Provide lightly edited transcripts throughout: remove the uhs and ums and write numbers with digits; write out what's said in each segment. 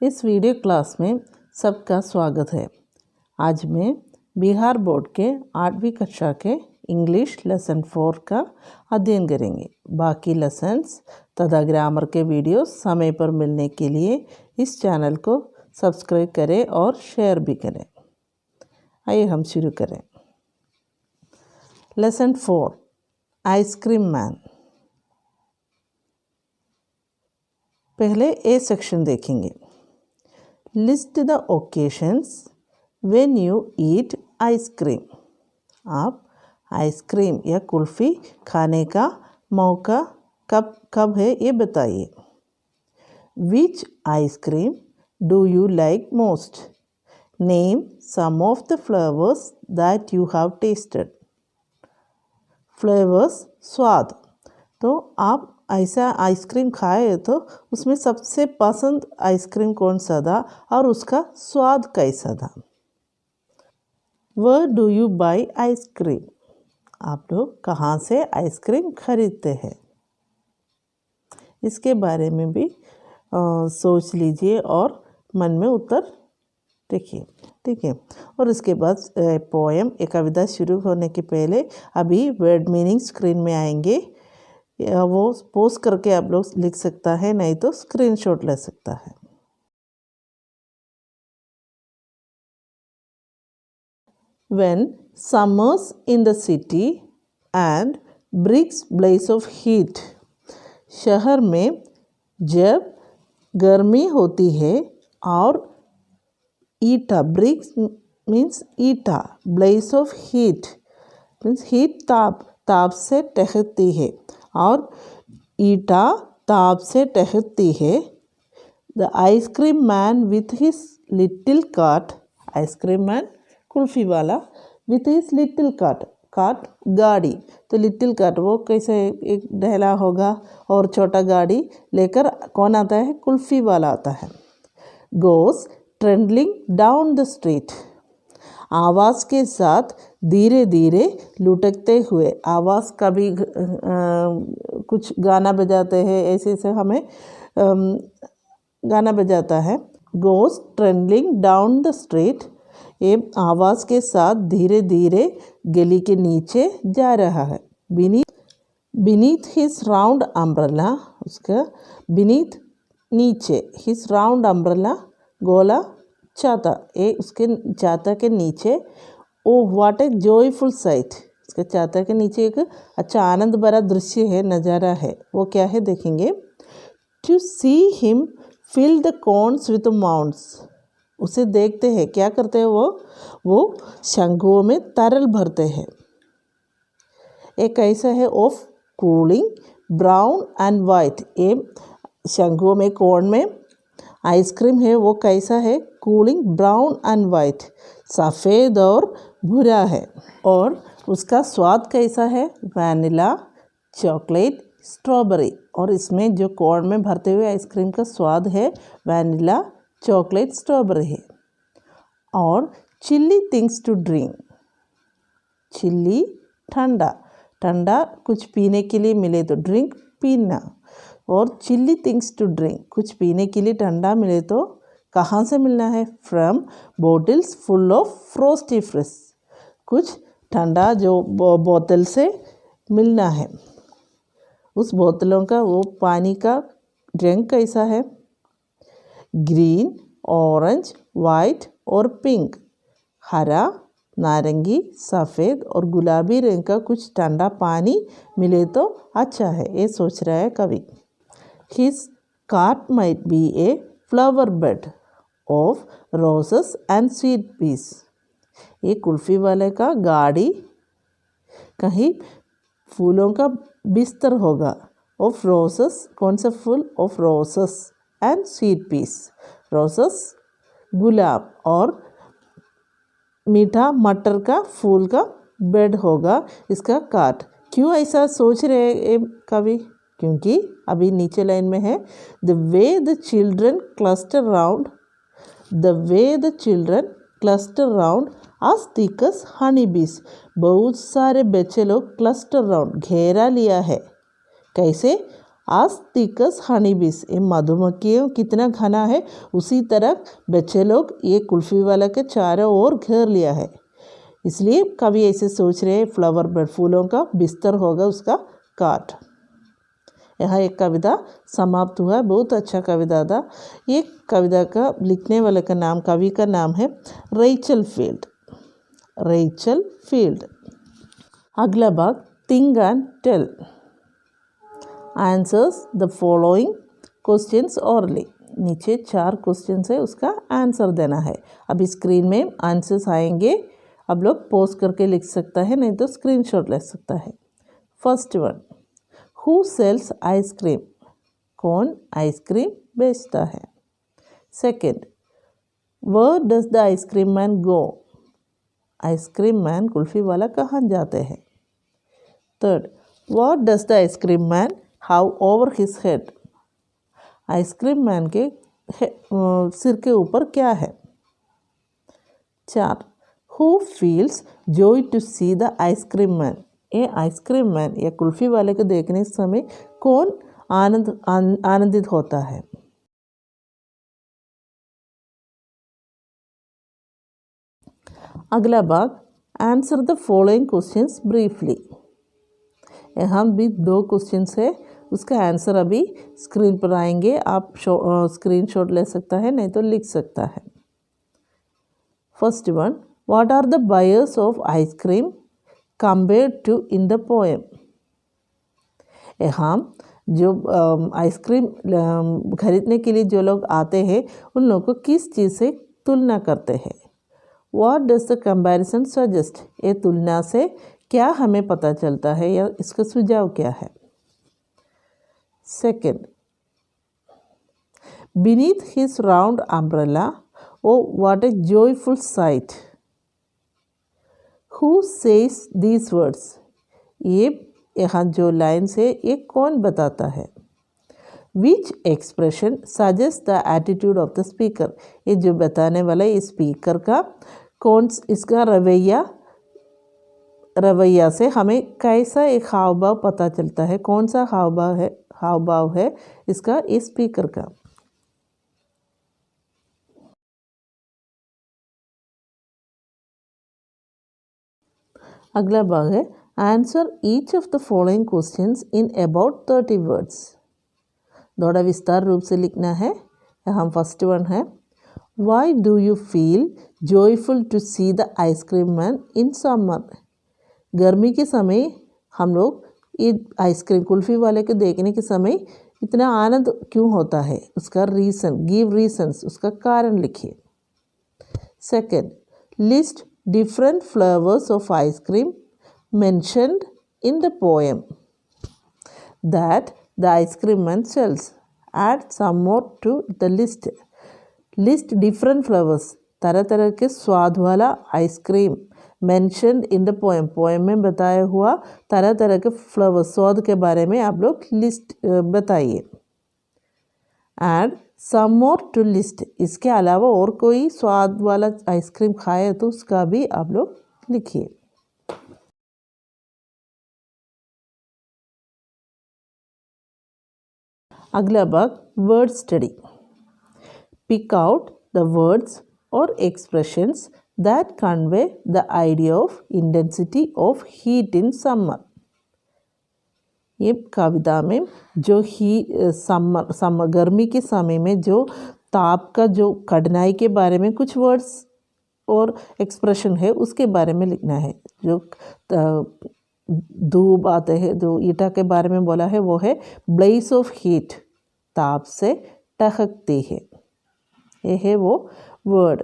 इस video class में सबका स्वागत है। आज मैं बिहार बोर्ड के 8वीं कक्षा के इंग्लिश लेसन 4 का अध्ययन करेंगे। बाकी लेसन्स तथा ग्रामर के वीडियो समय पर मिलने के लिए इस चैनल को सब्सक्राइब करें और शेयर भी करें। आइए हम शुरू करें। Lesson 4 ice cream man. पहले ए सेक्शन देखेंगे। List the occasions when you eat ice cream. आप आइसक्रीम या कुल्फ़ी खाने का मौका कब है ये बताइए। Which ice cream do you like most? Name some of the flavours that you have tasted. Flavours स्वाद, तो आप ऐसा आइसक्रीम खाए तो उसमें सबसे पसंद आइसक्रीम कौन सा था और उसका स्वाद कैसा था। Where do you buy ice cream? आप लोग कहाँ से आइसक्रीम खरीदते हैं? इसके बारे में भी सोच लीजिए और मन में उत्तर देखिए, ठीक है। और इसके बाद पोएम, एक कविता शुरू होने के पहले अभी वर्ड मीनिंग स्क्रीन में आएंगे, वो पोस्ट करके आप लोग लिख सकता है, नहीं तो स्क्रीनशॉट ले सकता है। When summers in the city and bricks blaze of heat। शहर में जब गर्मी होती है और ईटा, ब्रिक्स मीन्स ईटा, blaze of heat means heat, ताप से टहकती है और ईटा ताप से टहकती है। The ice cream man with his little cart. Ice cream man kulfi वाला with his little cart, cart गाड़ी, तो लिटिल कार्ट वो कैसे एक ढेला होगा और छोटा गाड़ी लेकर कौन आता है? कुल्फ़ी वाला आता है। गोस ट्रेंडलिंग डाउन द स्ट्रीट। आवाज़ के साथ धीरे धीरे लुढ़कते हुए, आवाज़ कभी कुछ गाना बजाते हैं, ऐसे ऐसे हमें गाना बजाता है। गोस ट्रेंडलिंग डाउन द स्ट्रीट, ये आवाज़ के साथ धीरे धीरे गली के नीचे जा रहा है। बीनीथ हिज राउंड अम्ब्रेला, उसका बीनीथ नीचे, हिज राउंड अम्ब्रेला गोला छाता, ये उसके छाता के नीचे। Oh what a joyful site, उसके छाता के नीचे एक अच्छा आनंद भरा दृश्य है, नज़ारा है। वो क्या है देखेंगे। To see him fill the corns with mounts. उसे देखते हैं, क्या करते हैं वो शंखुओं में तरल भरते हैं। एक ऐसा है of cooling brown and white, ये शंखुओं में कॉर्न में आइसक्रीम है, वो कैसा है? कूलिंग ब्राउन एंड वाइट, सफ़ेद और भूरा है। और उसका स्वाद कैसा है? Vanilla, chocolate, strawberry. और इसमें जो कॉर्न में भरते हुए आइसक्रीम का स्वाद है वैनिला, चॉकलेट, स्ट्रॉबेरी है। और chilly things to drink. Chilly ठंडा, ठंडा कुछ पीने के लिए मिले तो ड्रिंक पीना, और चिल्ली थिंग्स टू ड्रिंक, कुछ पीने के लिए ठंडा मिले तो कहाँ से मिलना है? From bottles full of frosty fresh, कुछ ठंडा जो बोतल से मिलना है, उस बोतलों का वो पानी का रंग कैसा है? ग्रीन, ऑरेंज, वाइट और पिंक, हरा, नारंगी, सफ़ेद और गुलाबी रंग का कुछ ठंडा पानी मिले तो अच्छा है, ये सोच रहा है कवि। His cart might be a flower bed of roses and sweet peas। ये कुल्फ़ी वाले का गाड़ी कहीं फूलों का बिस्तर होगा। ऑफ रोसेस, कौन सा फूल? Of roses and sweet peas, roses गुलाब और मीठा मटर का फूल का बेड होगा इसका कार्ट। क्यों ऐसा सोच रहे कवि? क्योंकि अभी नीचे लाइन में है the way the children cluster round, the way the children cluster round as thick as honey bees। बहुत सारे बच्चे लोग क्लस्टर राउंड घेरा लिया है, कैसे? आज थिकस हनी बीस, ये मधुमक्खियों कितना घना है, उसी तरह बच्चे लोग ये कुल्फ़ी वाला के चारों ओर घेर लिया है। इसलिए कभी ऐसे सोच रहे हैं फ्लावर बेड, फूलों का बिस्तर होगा उसका काट। यहाँ एक कविता समाप्त हुआ। बहुत अच्छा कविता था। ये कविता का लिखने वाले का नाम, कवि का नाम है रेचल फील्ड। Rachel Field. अगला भाग think and tell. Answers the following questions orally. नीचे 4 क्वेश्चंस है, उसका आंसर देना है। अभी स्क्रीन में आंसर्स आएंगे, आप लोग पॉज करके लिख सकता है, नहीं तो स्क्रीनशॉट ले सकता है। First one, who sells ice cream, कौन आइसक्रीम बेचता है। Second, where does the ice cream man go, ice cream man kulfi वाला कहाँ जाते हैं। Third, what does the ice cream man have over his head, ice cream man के सिर के ऊपर क्या है। 4, who feels joy to see the ice cream man, ये आइसक्रीम मैन या कुल्फ़ी वाले को देखने समय कौन आनंदित होता है। अगला भाग, answer the following questions briefly. यहाँ भी 2 क्वेश्चंस है, उसका आंसर अभी स्क्रीन पर आएंगे, आप स्क्रीनशॉट ले सकता है, नहीं तो लिख सकता है। First one, what are the buyers of ice cream compared to in the poem. यहाँ जो आइसक्रीम खरीदने के लिए जो लोग आते हैं, उन लोगों को किस चीज़ से तुलना करते हैं। What does the comparison suggest, ये तुलना से क्या हमें पता चलता है या इसका सुझाव क्या है। Second, beneath his round umbrella, O what a joyful sight, who says these words, ये यहाँ जो लाइन्स है ये कौन बताता है। Which expression suggest the attitude of the speaker, ये जो बताने वाला है स्पीकर का कौन, इसका रवैया से हमें कैसा एक हाव भाव पता चलता है, कौन सा हाव भाव है इसका स्पीकर का। अगला भाग है answer each of the following questions in about 30 words, थोड़ा विस्तार रूप से लिखना है। हम फर्स्ट वन है, why do you feel joyful to see the ice cream man in summer, गर्मी के समय हम लोग ये आइसक्रीम कुल्फ़ी वाले को देखने के समय इतना आनंद क्यों होता है, उसका रीज़न, गिव रीजन्स, उसका कारण लिखिए। Second, list different flavors of ice cream mentioned in the poem that the ice cream man sells. Add some more to the list. List different flavors, तरह तरह के स्वाद वाला ice cream mentioned in the poem, poem में बताया हुआ तरह तरह के फ्लेवर्स, स्वाद के बारे में आप लोग लिस्ट बताइए। Add some more to list, इसके अलावा और कोई स्वाद वाला आइसक्रीम खाए तो उसका भी आप लोग लिखिए। अगला भाग word study. Pick out the words और expressions that convey the idea of intensity of heat in summer. ये कविता में जो समर गर्मी के समय में जो ताप का जो कठिनाई के बारे में कुछ वर्ड्स और एक्सप्रेशन है उसके बारे में लिखना है। जो धूप आते हैं, जो ईटा के बारे में बोला है वो है ब्लेज ऑफ हीट, ताप से टहकती है, ये है वो word.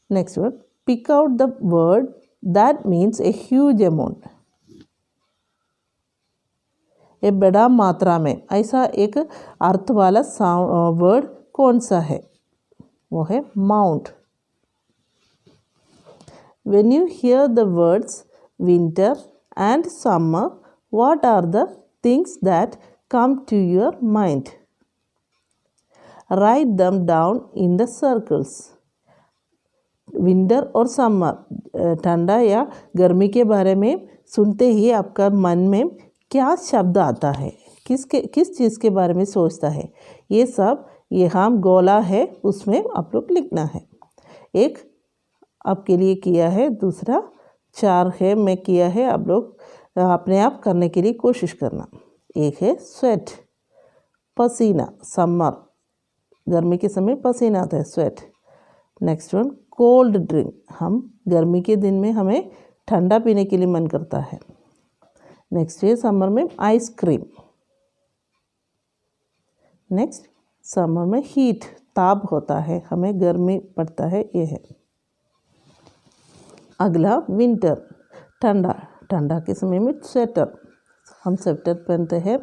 Next word, pick out the word that means a huge amount, ये बड़ा मात्रा में, ऐसा एक अर्थ वाला वर्ड कौन सा है, वो है mount. When you hear the words winter and summer, what are the things that come to your mind? Write them down in the circles. Winter और समर, ठंडा या गर्मी के बारे में सुनते ही आपका मन में क्या शब्द आता है, किस चीज़ के बारे में सोचता है, ये सब यहाँ गोला है उसमें आप लोग लिखना है। एक आपके लिए किया है, दूसरा 4 है मैं किया है, आप लोग अपने आप करने के लिए कोशिश करना। एक है स्वेट, पसीना, समर, गर्मी के समय पसीना आता है, sweat. Next one cold drink, हम गर्मी के दिन में हमें ठंडा पीने के लिए मन करता है। नेक्स्ट है समर में आइसक्रीम। नेक्स्ट समर में हीट, ताप होता है, हमें गर्मी पड़ता है, ये है। अगला विंटर, ठंडा, ठंडा के समय में स्वेटर, हम स्वेटर पहनते हैं।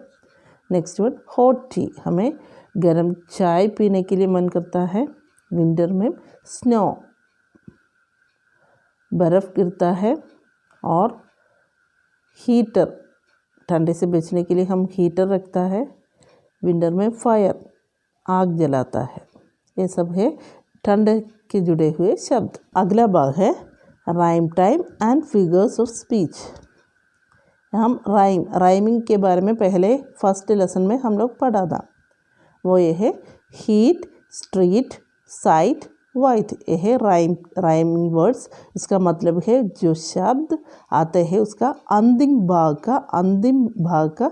नेक्स्ट वन हॉट टी, हमें गर्म चाय पीने के लिए मन करता है। विंटर में स्नो, बर्फ़ गिरता है। और हीटर, ठंडे से बचने के लिए हम हीटर रखता है। विंटर में फायर, आग जलाता है। ये सब है ठंड के जुड़े हुए शब्द। अगला भाग है rhyme time and figures of speech. हम राइमिंग के बारे में पहले फर्स्ट लेसन में हम लोग पढ़ा था। वो ये है हीट, स्ट्रीट, साइट, वाइट, ये है राइमिंग वर्ड्स। इसका मतलब है जो शब्द आते हैं उसका अंतिम भाग का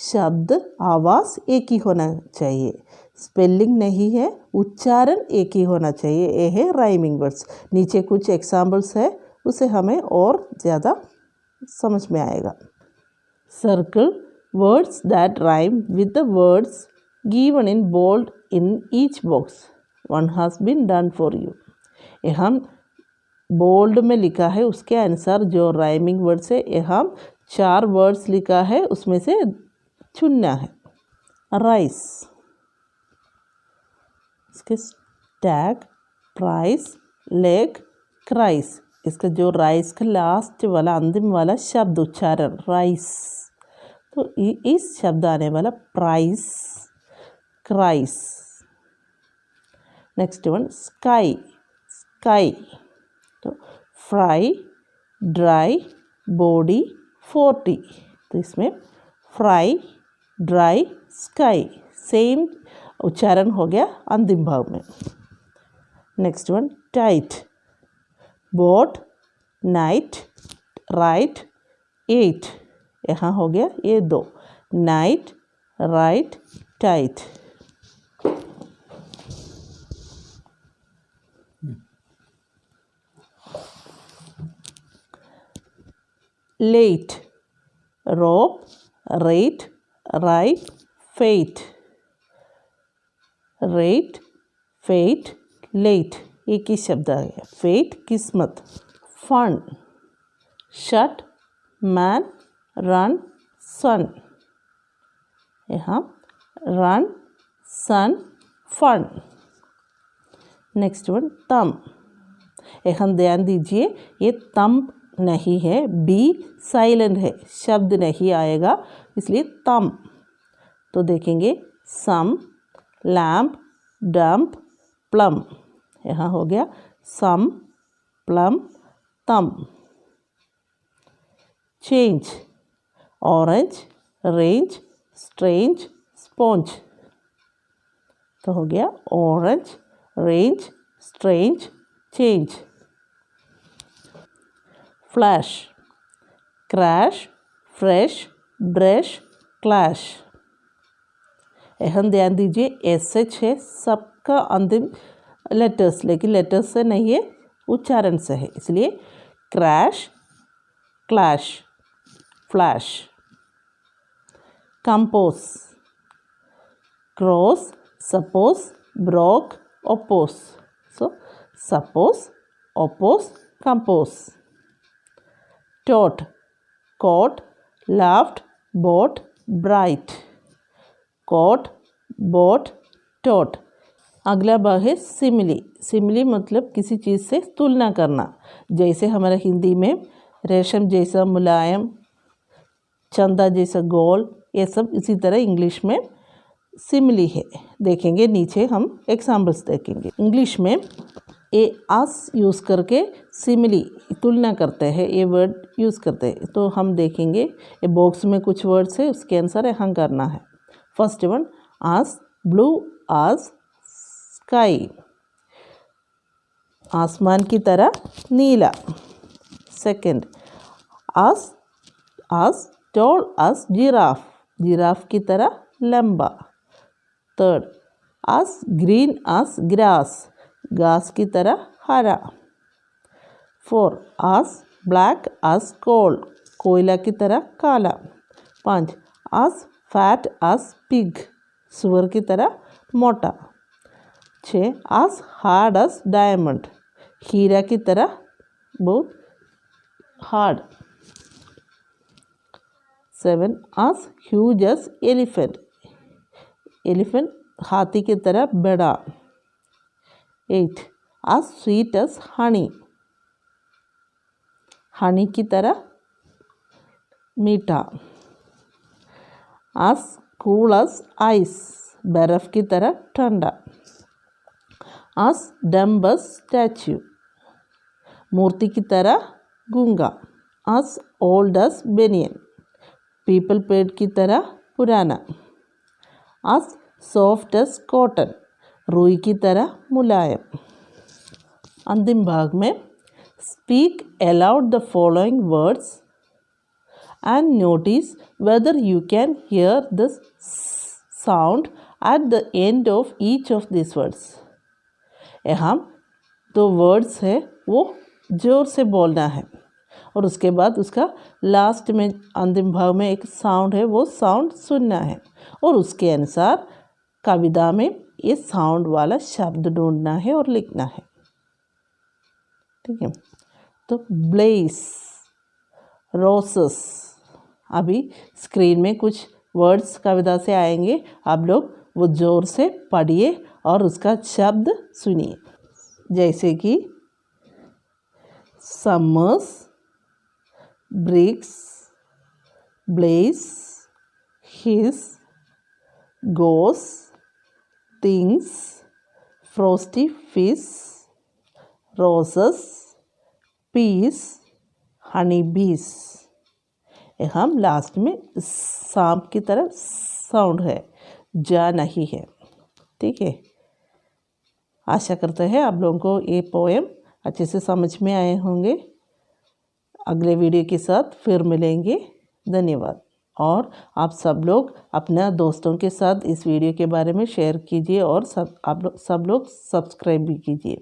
शब्द आवाज़ एक ही होना चाहिए, स्पेलिंग नहीं है, उच्चारण एक ही होना चाहिए। ये है राइमिंग वर्ड्स। नीचे कुछ एग्जाम्पल्स है, उसे हमें और ज़्यादा समझ में आएगा। Circle words that rhyme with the words given in bold in each box, one has been done for you. ये हम बोल्ड में लिखा है, उसके अनुसार जो राइमिंग वर्ड्स है, ये हम 4 वर्ड्स लिखा है, उसमें से चुनना है। राइस, इसके स्टैग, प्राइस, लेग, क्राइस, इसका जो राइस का लास्ट वाला अंतिम वाला शब्द उच्चारण राइस, तो इस शब्द आने वाला price, cries. Next one sky, sky, तो फ्राई, ड्राई, बॉडी, 40, तो इसमें फ्राई, ड्राई, स्काई, सेम उच्चारण हो गया अंतिम भाग में। Next one tight, boat, night, right, 8, यहाँ हो गया ये 2, night, right, tight. Late, rope, rate, right, fate, rate, fate, late, एक ही शब्द आ गया। फेट किस्मत। Fun, shut, man, run, sun, यहाँ run, sun, fun. Next one तम, यहाँ ध्यान दीजिए ये तम नहीं है, बी साइलेंट है, शब्द नहीं आएगा, इसलिए तम। तो देखेंगे सम, लैम्प, डंप, प्लम, यहाँ हो गया सम, प्लम, तम। Change, orange, range, strange, sponge, तो हो गया orange, range, strange, change. Flash, crash, fresh, brush, clash, यहाँ ध्यान दीजिए SH है, सबका अंतिम लेटर्स, लेकिन लेटर्स से नहीं है, उच्चारण से है, इसलिए crash, clash, flash. Compose, cross, suppose, broke, oppose, so suppose, oppose, compose. Taught, caught, laughed, bought, bright, caught, bought, taught. अगला भाग है सिमिली। सिमिली मतलब किसी चीज़ से तुलना करना, जैसे हमारे हिंदी में रेशम जैसा मुलायम, चंदा जैसा गोल, ये सब इसी तरह इंग्लिश में सिमिली है। देखेंगे नीचे हम एग्जाम्पल्स देखेंगे। इंग्लिश में ए आस यूज़ करके सिमिली तुलना करते हैं, ये वर्ड यूज़ करते हैं। तो हम देखेंगे ये बॉक्स में कुछ वर्ड्स है, उसके आंसर यहाँ करना है। फर्स्ट वन, आस ब्लू आस स्काई, आसमान की तरह नीला। सेकंड, आस टॉल आस जिराफ, जिराफ की तरह लंबा। थर्ड, आस ग्रीन आस ग्रास, घास की तरह हरा। फोर, आस ब्लैक आस कोल, कोयला की तरह काला। 5, आस फैट आस पिग, सुअर की तरह मोटा। 6, आस हार्ड आस डायमंड, हीरा की तरह बहुत हार्ड। 7, आस ह्यूज आस एलिफेंट, एलिफेंट हाथी की तरह बड़ा। 8, आस स्वीट आस हनी, हनी की तरह मीठा। आस कूल आस आइस, बर्फ की तरह ठंडा। आस डम्ब आस स्टैच्यू, मूर्ति की तरह गूंगा। आस ओल्ड आस बेनियन, पीपल पेड़ की तरह पुराना। आस सॉफ्ट आस कॉटन, रुई की तरह मुलायम। अंतिम भाग में speak allowed the following words and notice whether you can hear the sound at the end of each of these words. यहाँ तो वर्ड्स है वो जोर से बोलना है और उसके बाद उसका लास्ट में अंतिम भाग में एक साउंड है, वो साउंड सुनना है और उसके अनुसार कविता में ये साउंड वाला शब्द ढूंढना है और लिखना है। ठीक है, तो ब्लेस, रोसेस, अभी स्क्रीन में कुछ वर्ड्स कविता से आएंगे, आप लोग वो जोर से पढ़िए और उसका शब्द सुनिए। जैसे कि summers, bricks, blaze, hiss, goes, things, frosty fish, roses, peas, honey bees. हम लास्ट में सांप की तरह साउंड है, जा नहीं है। ठीक है, आशा करते हैं आप लोगों को ये पोएम अच्छे से समझ में आए होंगे। अगले वीडियो के साथ फिर मिलेंगे। धन्यवाद। और आप सब लोग अपना दोस्तों के साथ इस वीडियो के बारे में शेयर कीजिए और आप सब लोग सब्सक्राइब भी कीजिए।